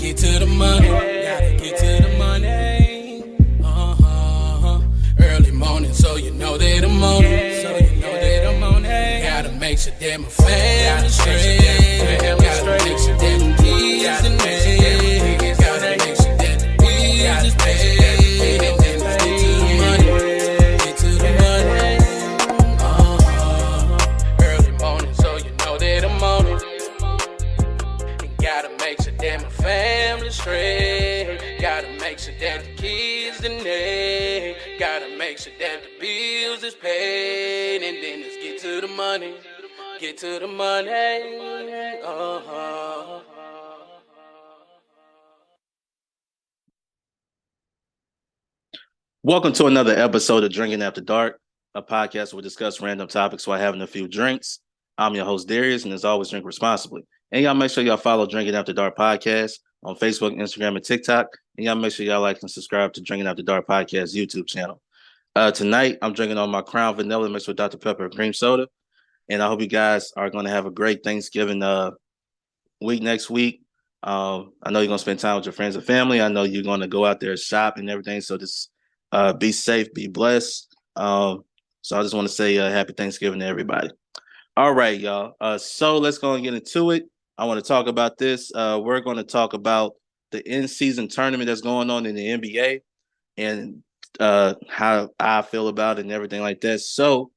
get to the money. Gotta get to the money. Early morning, so you know that I'm on it. So you know that I'm on it. Gotta make sure that my family straight. Gotta make sure that the kids in there. Gotta make sure that the bills is paid. And then let's get to the money. Get to the money. Early morning, so you know that I'm on it. And gotta make sure that my family straight. Gotta make sure that the kids in there. Gotta make sure that the bills is paid. And then let's get to the money. Get to the money. Welcome to another episode of Drinking After Dark, a podcast where we discuss random topics while having a few drinks. I'm your host, Darius, and as always, drink responsibly. And y'all make sure y'all follow Drinking After Dark podcast on Facebook, Instagram, and TikTok. And y'all make sure y'all like and subscribe to Drinking After Dark podcast YouTube channel. Tonight, I'm drinking on my Crown Vanilla mixed with Dr. Pepper and cream soda. And I hope you guys are going to have a great Thanksgiving week next week. I know you're going to spend time with your friends and family. I know you're going to go out there and shop and everything. So just be safe, be blessed. So I just want to say happy Thanksgiving to everybody. All right, y'all. So let's go and get into it. I want to talk about this. We're going to talk about the in-season tournament that's going on in the NBA and how I feel about it and everything like that. So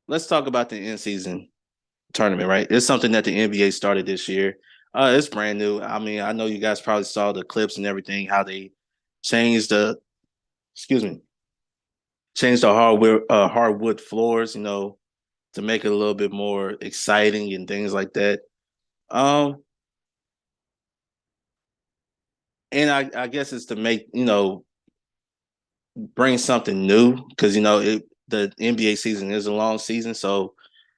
let's talk about the in-season tournament, right? It's something that the NBA started this year. It's brand new. I mean, I know you guys probably saw the clips and everything, how they changed the hardwood floors, to make it a little bit more exciting and things like that. And I guess it's to make, bring something new because the NBA season is a long season, so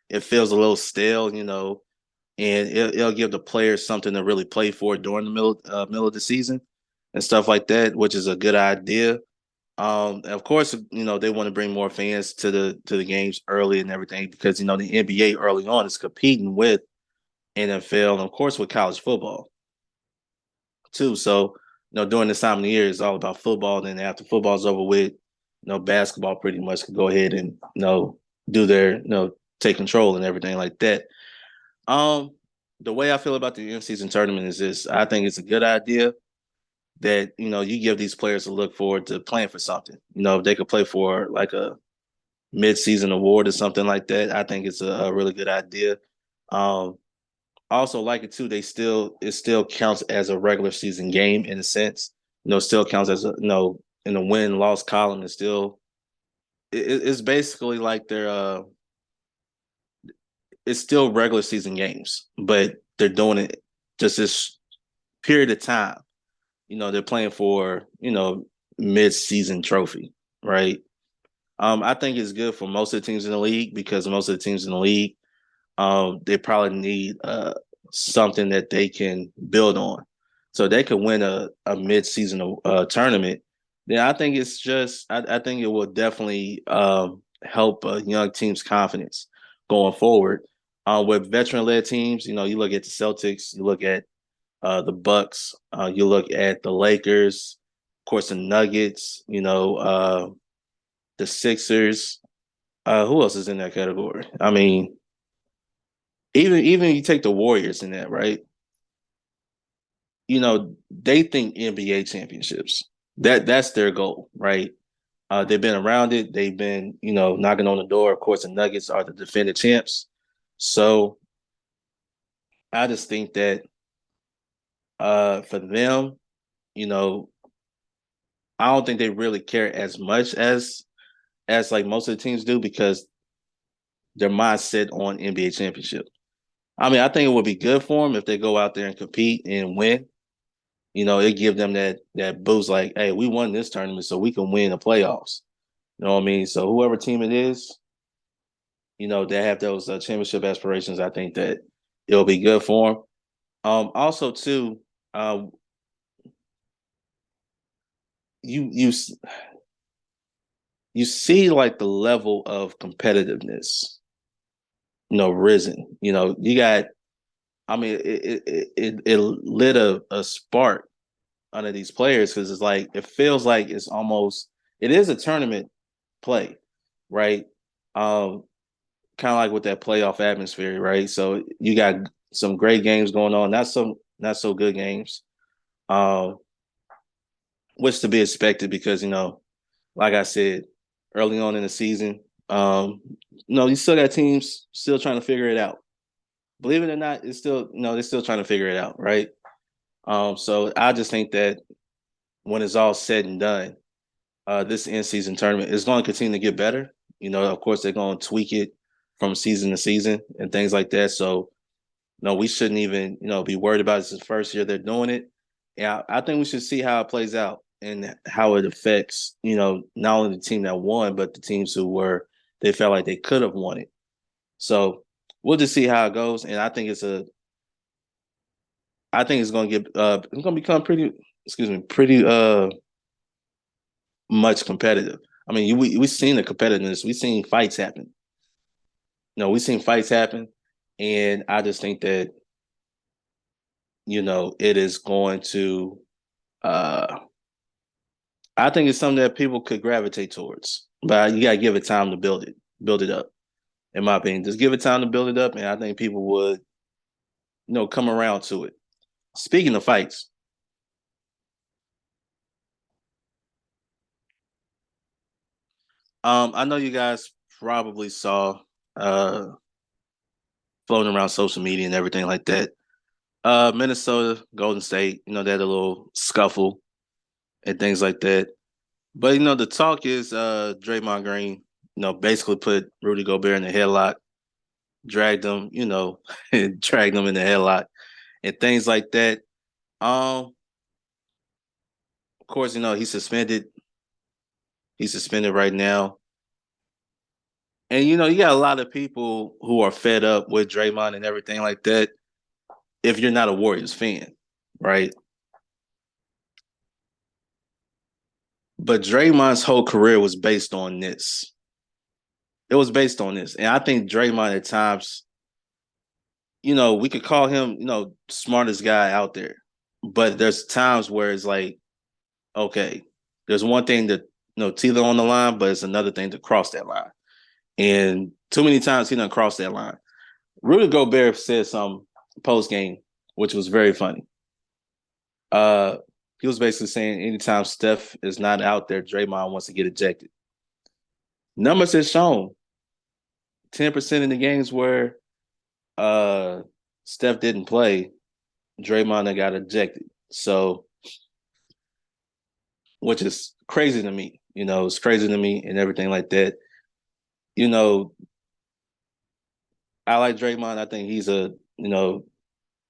it feels a little stale, and it'll give the players something to really play for during the middle of the season and stuff like that, which is a good idea. Of course, they want to bring more fans to the games early and everything because the NBA early on is competing with NFL and of course with college football too. So during this time of the year, it's all about football. Then after football's over with, basketball pretty much could go ahead and do their take control and everything like that. The way I feel about the in-season tournament is this: I think it's a good idea that you give these players a look forward to playing for something. If they could play for like a mid-season award or something like that, I think it's a really good idea. Also like it too, it still counts as a regular season game in a sense. Still counts as in the win-loss column. It's basically like it's still regular season games, but they're doing it just this period of time. They're playing for, mid-season trophy, right? I think it's good for most of the teams in the league because most of the teams in the league, they probably need something that they can build on. So they could win a mid-season tournament. Then I think it's just, I think it will definitely help a young team's confidence going forward. With veteran-led teams, you look at the Celtics, you look at the Bucks, you look at the Lakers, of course, the Nuggets, the Sixers. Who else is in that category? I mean, even you take the Warriors in that, right? They think NBA championships. That's their goal, right? They've been around it. They've been, knocking on the door. Of course, the Nuggets are the defending champs. So I just think that for them, I don't think they really care as much as like most of the teams do because their mindset on NBA championship. I mean, I think it would be good for them if they go out there and compete and win. It give them that boost, like, hey, we won this tournament, so we can win the playoffs. You know what I mean? So whoever team it is, they have those championship aspirations. I think that it'll be good for them. Also, too, you see like the level of competitiveness, risen. You got I mean, it lit a spark under these players because it's like it feels like it's almost it is a tournament play, right? Um, Kind of like with that playoff atmosphere, right? So you got some great games going on, not so good games, um, which to be expected because like I said early on in the season, you still got teams still trying to figure it out. Believe it or not, it's still they're still trying to figure it out, right? So I just think that when it's all said and done, this in season tournament is going to continue to get better. Of course, they're going to tweak it from season to season and things like that. So, no, we shouldn't even, be worried about it. This is the first year they're doing it. And I think we should see how it plays out and how it affects, not only the team that won, but the teams they felt like they could have won it. So we'll just see how it goes. And I think it's going to it's going to become pretty much competitive. I mean, we've seen the competitiveness. We've seen fights happen. We've seen fights happen, and I just think that it is going to. I think it's something that people could gravitate towards, but you got to give it time to build it up. In my opinion, just give it time to build it up, and I think people would, come around to it. Speaking of fights, I know you guys probably saw uh floating around social media and everything like that. Minnesota, Golden State, they had a little scuffle and things like that. But the talk is Draymond Green, basically put Rudy Gobert in the headlock, dragged him, dragged him in the headlock and things like that. Of course, he's suspended. He's suspended right now. And you got a lot of people who are fed up with Draymond and everything like that. If you're not a Warriors fan, right? But Draymond's whole career was based on this. It was based on this. And I think Draymond at times, we could call him, smartest guy out there. But there's times where it's like, okay, there's one thing to, teeter on the line, but it's another thing to cross that line. And too many times he didn't cross that line. Rudy Gobert said some post game, which was very funny. He was basically saying anytime Steph is not out there, Draymond wants to get ejected. Numbers have shown 10% in the games where Steph didn't play, Draymond got ejected. So, which is crazy to me. It's crazy to me and everything like that. I like Draymond. I think he's I'm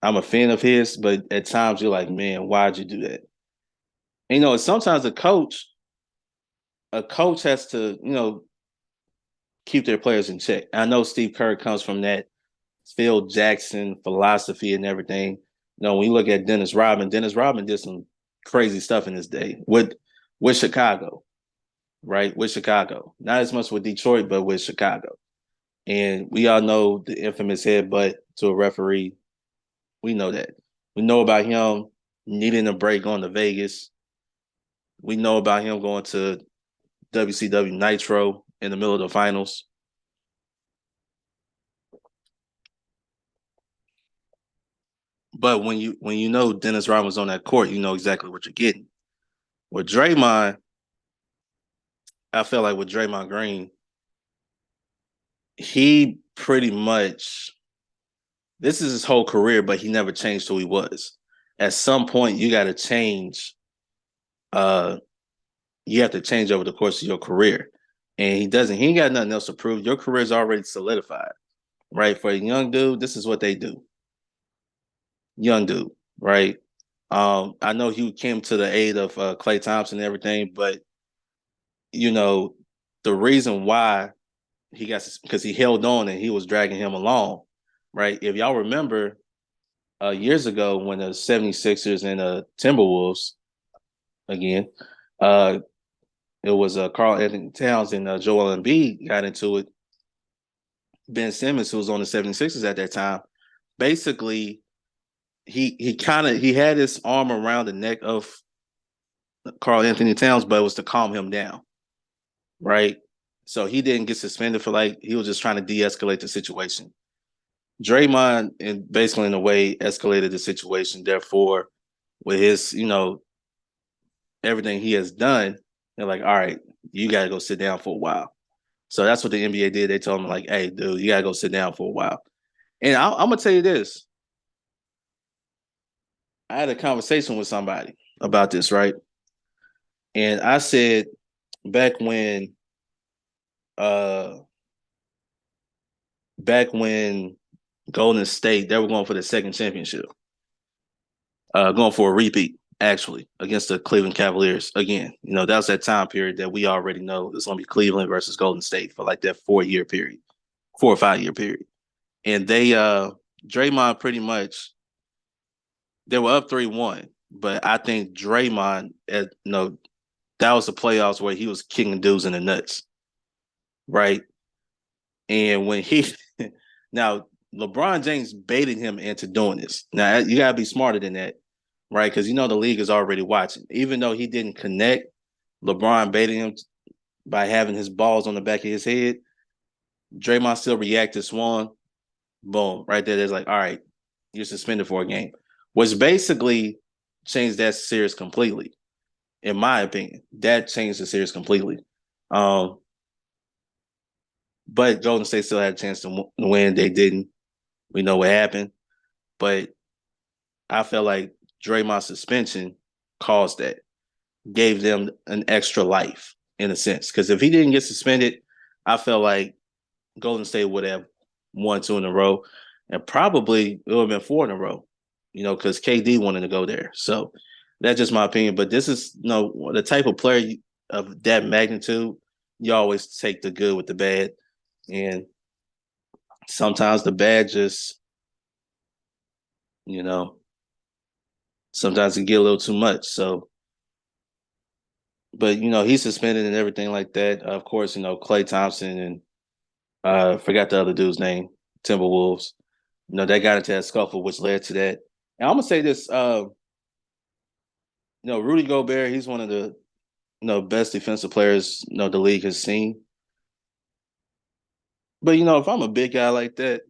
a fan of his, but at times you're like, man, why'd you do that? And, sometimes a coach has to, keep their players in check. I know Steve Kerr comes from that Phil Jackson philosophy and everything. When you look at Dennis Rodman did some crazy stuff in his day with Chicago, right? With Chicago. Not as much with Detroit, but with Chicago. And we all know the infamous headbutt to a referee. We know that. We know about him needing a break going to Vegas. We know about him going to WCW Nitro in the middle of the finals. But when you know Dennis Rodman was on that court, you know exactly what you're getting. With Draymond, I felt like with Draymond Green, he pretty much this is his whole career, but he never changed who he was. At some point, you got to change. You have to change over the course of your career, and he doesn't. He ain't got nothing else to prove. Your career is already solidified, right? For a young dude, this is what they do. Young dude, right? I know he came to the aid of Klay Thompson and everything, but the reason why he got because he held on and he was dragging him along, right? If y'all remember years ago when the 76ers and Timberwolves, again, it was Karl Anthony Towns and Joel Embiid got into it. Ben Simmons, who was on the 76ers at that time, basically he had his arm around the neck of Karl Anthony Towns, but it was to calm him down, right? So he didn't get suspended for like he was just trying to de-escalate the situation. Draymond, and basically in a way, escalated the situation. Therefore, with his, everything he has done, they're like, all right, you got to go sit down for a while. So that's what the NBA did. They told him like, hey, dude, you got to go sit down for a while. And I'm gonna tell you this: I had a conversation with somebody about this, right? And I said back when, uh, back when Golden State they were going for the second championship, going for a repeat actually against the Cleveland Cavaliers again. That was that time period that we already know it's going to be Cleveland versus Golden State for like that 4 year period, 4 or 5 year period. And they Draymond pretty much they were up 3-1, but I think Draymond that was the playoffs where he was kicking dudes in the nuts, right? And when he now LeBron James baited him into doing this. Now you gotta be smarter than that, right? Because the league is already watching. Even though he didn't connect, LeBron baited him by having his balls on the back of his head. Draymond still reacted, swung, boom, right there. There's like, all right, you're suspended for a game, which basically changed that series completely. In my opinion, that changed the series completely. But Golden State still had a chance to win. They didn't. We know what happened. But I felt like Draymond's suspension caused that, gave them an extra life in a sense. Because if he didn't get suspended, I felt like Golden State would have won 2 in a row, and probably it would have been 4 in a row. Because KD wanted to go there. So that's just my opinion. But this is the type of player of that magnitude. You always take the good with the bad, and sometimes the bad just, sometimes it get a little too much. So, but he's suspended and everything like that. Of course, Klay Thompson and forgot the other dude's name, Timberwolves. They got into that scuffle, which led to that. And I'm gonna say this: Rudy Gobert, he's one of the best defensive players the league has seen. But if I'm a big guy like that,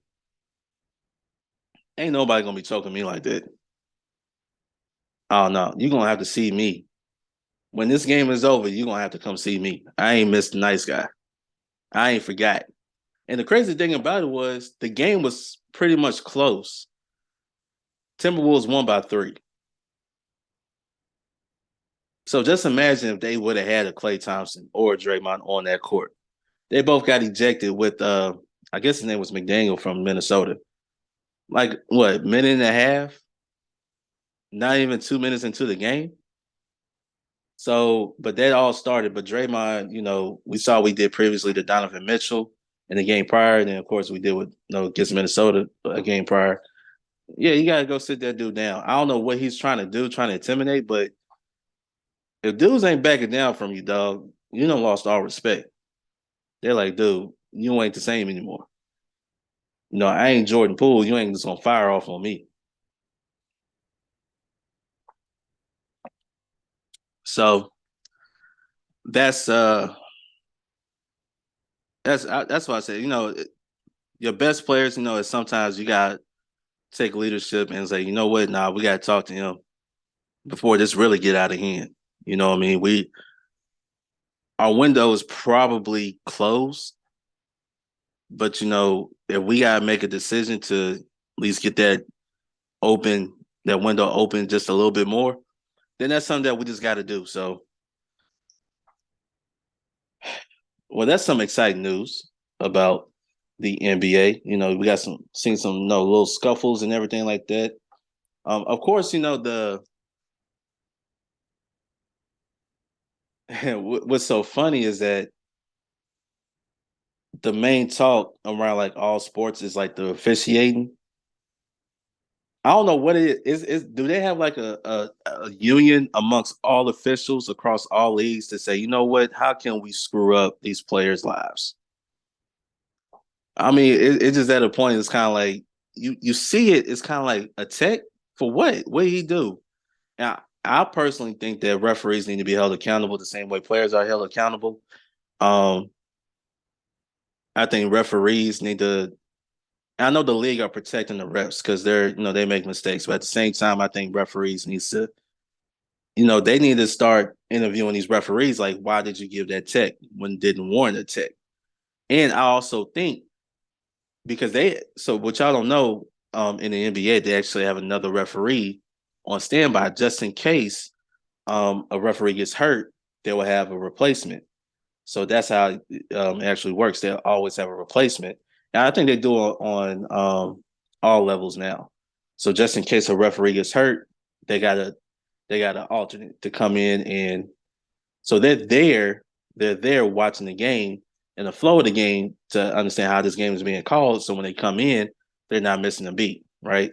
ain't nobody gonna be choking me like that. Oh no, you're gonna have to see me. When this game is over, you're gonna have to come see me. I ain't Mr. Nice Guy. I ain't forgot. And the crazy thing about it was the game was pretty much close. Timberwolves won by 3. So just imagine if they would have had a Klay Thompson or a Draymond on that court. They both got ejected with I guess his name was McDaniel from Minnesota. Like what, minute and a half? Not even 2 minutes into the game. So, but that all started. But Draymond, we saw we did previously to Donovan Mitchell in the game prior. And then, of course, we did with against Minnesota a game prior. Yeah, you got to go sit that dude down. I don't know what he's trying to do, trying to intimidate, but if dudes ain't backing down from you, dog, you done lost all respect. They're like, dude, you ain't the same anymore. I ain't Jordan Poole. You ain't just gonna fire off on me. So that's what I said. Your best players, is sometimes you got take leadership and say, you know what, nah, we got to talk to him before this really get out of hand. You know what I mean? Our window is probably closed, but if we got to make a decision to at least get that window open just a little bit more, then that's something that we just got to do. So, well, that's some exciting news about the NBA. We got seen some little scuffles and everything like that. Of course, what's so funny is that the main talk around like all sports is like the officiating. I don't know what it is. Do they have like a union amongst all officials across all leagues to say, you know what, how can we screw up these players' lives? I mean, it's just at a point. It's kind of like you see it. It's kind of like a tech, For what? What did he do? Now, I personally think that referees need to be held accountable the same way players are held accountable. Um, I think referees need to. I know the league are protecting the refs because they make mistakes, but at the same time, I think referees needs to, they need to start interviewing these referees. Like, why did you give that tech when it didn't warrant a tech? And I also think because so what y'all don't know, in the NBA, they actually have another referee on standby just in case a referee gets hurt, they will have a replacement. So that's how it actually works. They'll always have a replacement. And I think they do it on all levels now. So just in case a referee gets hurt, they got an alternate to come in, and so they're there watching the game and the flow of the game to understand how this game is being called. So when they come in, they're not missing a beat, right?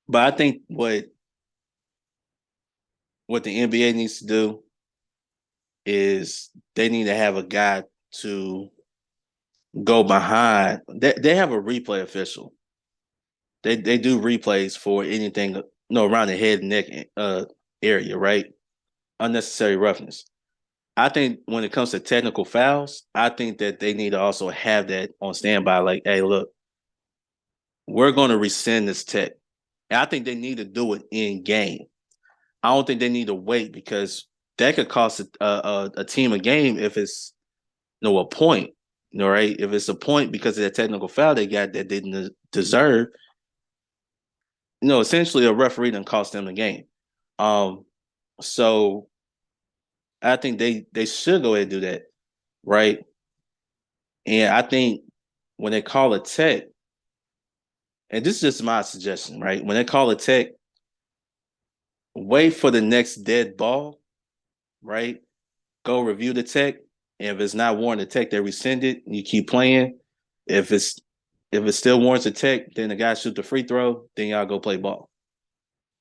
But I think what the NBA needs to do is they need to have a guy to go behind. They have a replay official. They do replays for anything around the head and neck area, right? Unnecessary roughness. I think when it comes to technical fouls, I think that they need to also have that on standby. Like, hey, look, we're going to rescind this tech. And I think they need to do it in game. I don't think they need to wait because that could cost a team a game if it's a point, right? If it's a point because of that technical foul they got that they didn't deserve, essentially a referee done cost them the game. So I think they should go ahead and do that, right? And I think when they call a tech, and this is just my suggestion, right? When they call a tech, wait for the next dead ball, right? Go review the tech. And if it's not warranted tech, they rescind it and you keep playing. If it still warrants a tech, then the guy shoot the free throw, then y'all go play ball.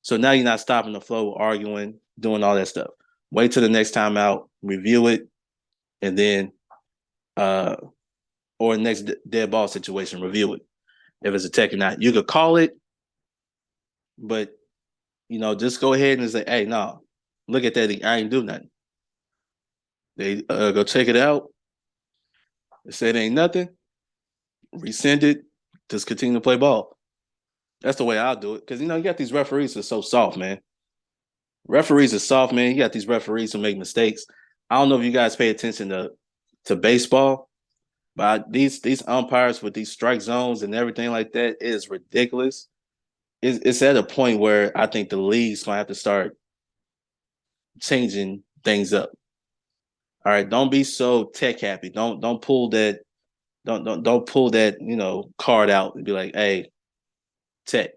So now you're not stopping the flow, arguing, doing all that stuff. Wait till the next time out, review it, and then or next dead ball situation, review it. If it's a tech or not. You could call it, but just go ahead and say, hey, no, look at that. I ain't do nothing. They go check it out. They say it ain't nothing. Rescind it. Just continue to play ball. That's the way I'll do it. Because, you got these referees that are so soft, man. Referees are soft, man. You got these referees who make mistakes. I don't know if you guys pay attention to baseball, but these umpires with these strike zones and everything like that is ridiculous. It's at a point where I think the league's going to have to start changing things up. All right, don't be so tech happy. Don't pull that don't pull that card out and be like, hey, tech.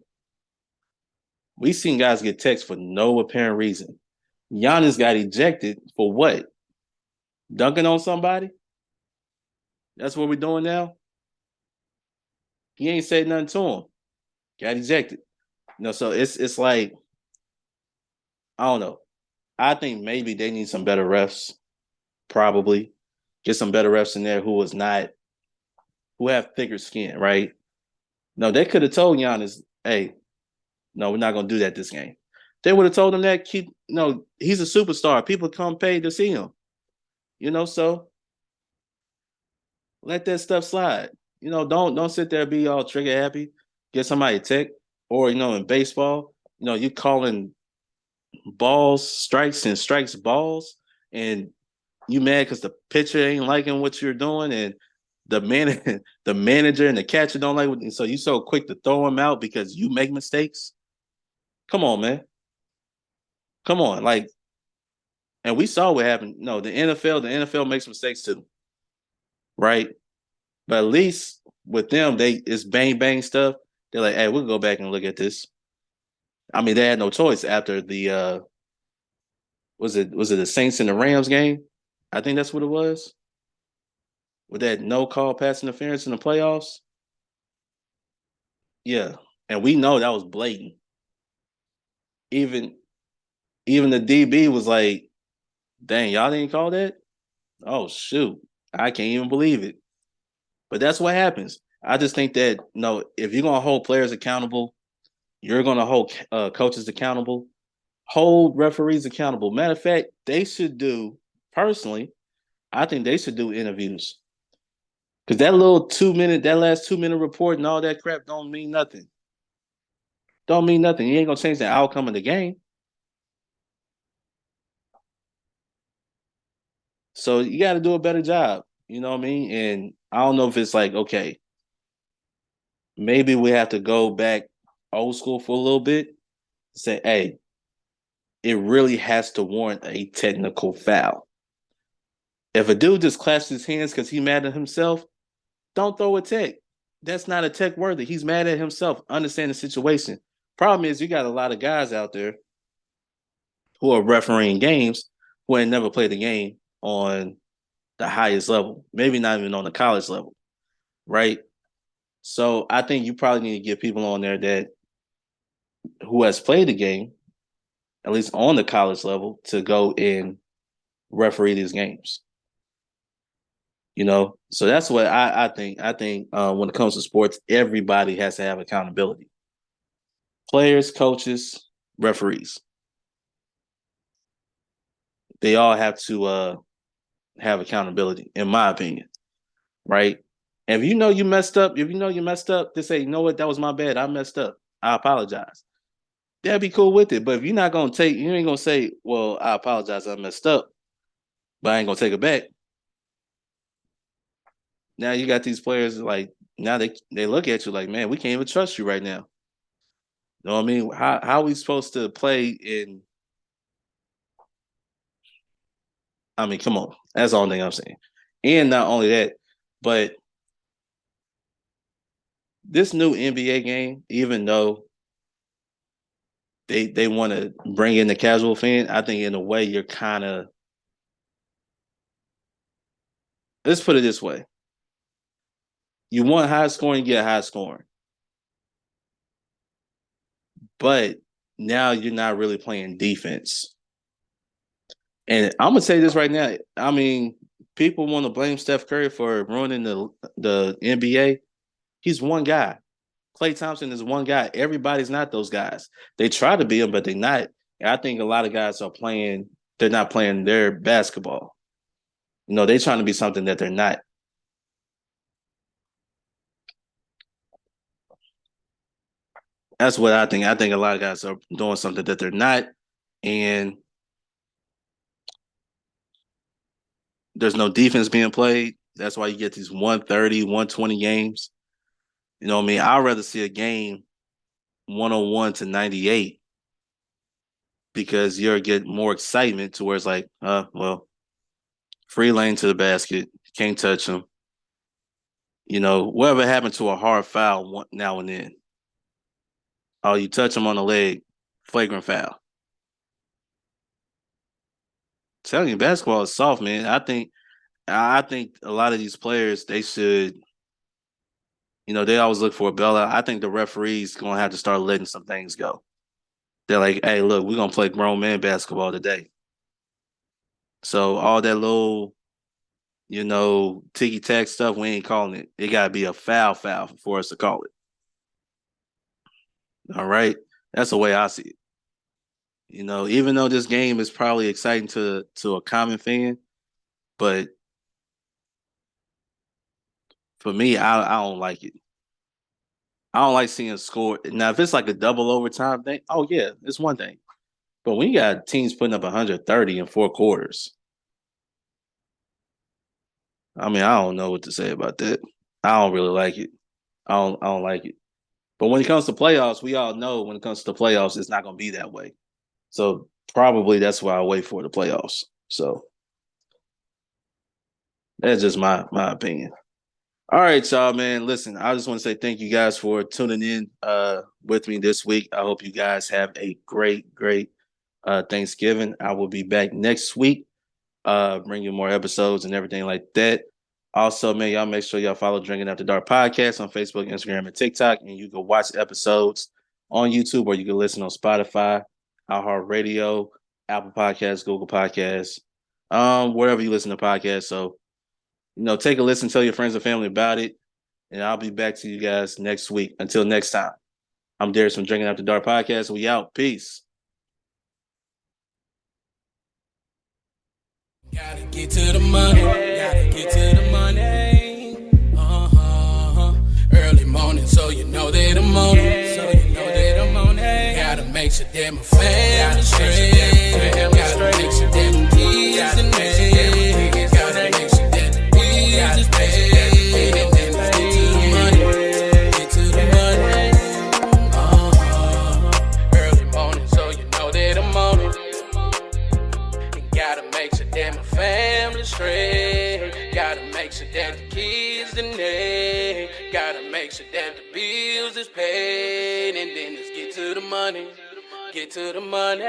We've seen guys get techs for no apparent reason. Giannis got ejected for what? Dunking on somebody? That's what we're doing now? He ain't said nothing to him. Got ejected. So it's like, I don't know. I think maybe they need some better refs. Probably. Get some better refs in there who have thicker skin, right? No, they could have told Giannis, hey, no, we're not going to do that this game. They would have told him that he's a superstar. People come pay to see him. So let that stuff slide. Don't sit there and be all trigger happy. Get somebody a tech. Or, in baseball, you calling balls strikes and strikes balls, and you mad because the pitcher ain't liking what you're doing, and the manager and the catcher don't like it, so you so quick to throw him out because you make mistakes. Come on, man. Come on, and we saw what happened. No, the NFL makes mistakes too, right? But at least with them, it's bang bang stuff. They're like, hey, we'll go back and look at this. I mean, they had no choice after the was it the Saints and the Rams game? I think that's what it was. With that no call pass interference in the playoffs. Yeah. And we know that was blatant. Even the DB was like, dang, y'all didn't call that? Oh shoot. I can't even believe it. But that's what happens. I just think that if you're gonna hold players accountable, You're going to hold coaches accountable, hold referees accountable. Matter of fact, they should do, personally, I think they should do interviews. Because that little 2 minute, that last 2 minute report and all that crap don't mean nothing. Don't mean nothing. You ain't going to change the outcome of the game. So you got to do a better job. You know what I mean? And I don't know if it's like, okay, maybe we have to go back old school for a little bit. Say, hey, it really has to warrant a technical foul. If a dude just clasps his hands because he's mad at himself, don't throw a tech. That's not a tech worthy. He's mad at himself. Understand the situation. Problem is, you got a lot of guys out there who are refereeing games who ain't never played a game on the highest level, maybe not even on the college level, right? So I think you probably need to get people on there that who has played the game, at least on the college level, to go and referee these games. You know, so that's what I think. I think when it comes to sports, everybody has to have accountability. Players, coaches, referees. They all have to have accountability, in my opinion. Right? And if you know you messed up, just say, you know what, that was my bad. I messed up. I apologize. That'd be cool with it. But if you're not gonna take, you ain't gonna say, well, I apologize, I messed up, but I ain't gonna take it back. Now you got these players like now they look at you like, man, we can't even trust you right now. You know what I mean? How are we supposed to play in? I mean, come on. That's the only thing I'm saying. And not only that, but this new NBA game, even though they want to bring in the casual fan, I think in a way you're kind of, let's put it this way. You want high scoring, get high scoring. But now you're not really playing defense. And I'm gonna say this right now. I mean, people want to blame Steph Curry for ruining the NBA. He's one guy. Klay Thompson is one guy. Everybody's not those guys. They try to be them, but they're not. And I think a lot of guys are playing. They're not playing their basketball. You know, they're trying to be something that they're not. That's what I think. I think a lot of guys are doing something that they're not, and there's no defense being played. That's why you get these 130, 120 games. You know what I mean? I'd rather see a game 101 to 98 because you'll get more excitement to where it's like, well, free lane to the basket, can't touch them. You know, whatever happened to a hard foul now and then? Oh, you touch them on the leg, flagrant foul. I'm telling you, basketball is soft, man. I think a lot of these players they should, you know, they always look for a bailout. I think the referees gonna have to start letting some things go. They're like, hey, look, we're gonna play grown man basketball today. So all that little, you know, ticky tack stuff, we ain't calling it. It gotta be a foul for us to call it. All right. That's the way I see it. You know, even though this game is probably exciting to a common fan, but for me, I don't like it. I don't like seeing score. Now, if it's like a double overtime thing, oh yeah, it's one thing. But when you got teams putting up 130 in 4 quarters, I mean, I don't know what to say about that. I don't really like it. I don't like it. But when it comes to playoffs, we all know when it comes to the playoffs, it's not going to be that way. So probably that's why I wait for the playoffs. So that's just my opinion. All right, y'all, man. Listen, I just want to say thank you guys for tuning in with me this week. I hope you guys have a great Thanksgiving. I will be back next week, bring you more episodes and everything like that. Also, man, y'all make sure y'all follow Drinking After Dark podcast on Facebook, Instagram, and TikTok, and you can watch episodes on YouTube or you can listen on Spotify, iHeartRadio, Apple Podcasts, Google Podcasts, wherever you listen to podcasts. So, you know, take a listen, tell your friends and family about it, and I'll be back to you guys next week. Until next time. I'm Darius from Drinking After Dark Podcast. We out. Peace. Gotta get to the money. Gotta get to the money. Early morning, so you know that I'm on it. So you know that I'm on it. Gotta make sure that my family straight. Gotta make sure that the kids and me. Gotta make sure that the bills is paid. And then let's get to the money. Get to the money. Early morning, so you know that I'm on it. And gotta make sure that my family straight. Gotta make sure that the kids and they. Gotta make sure that the bills is paid. And then let's get to the money. Get to the money.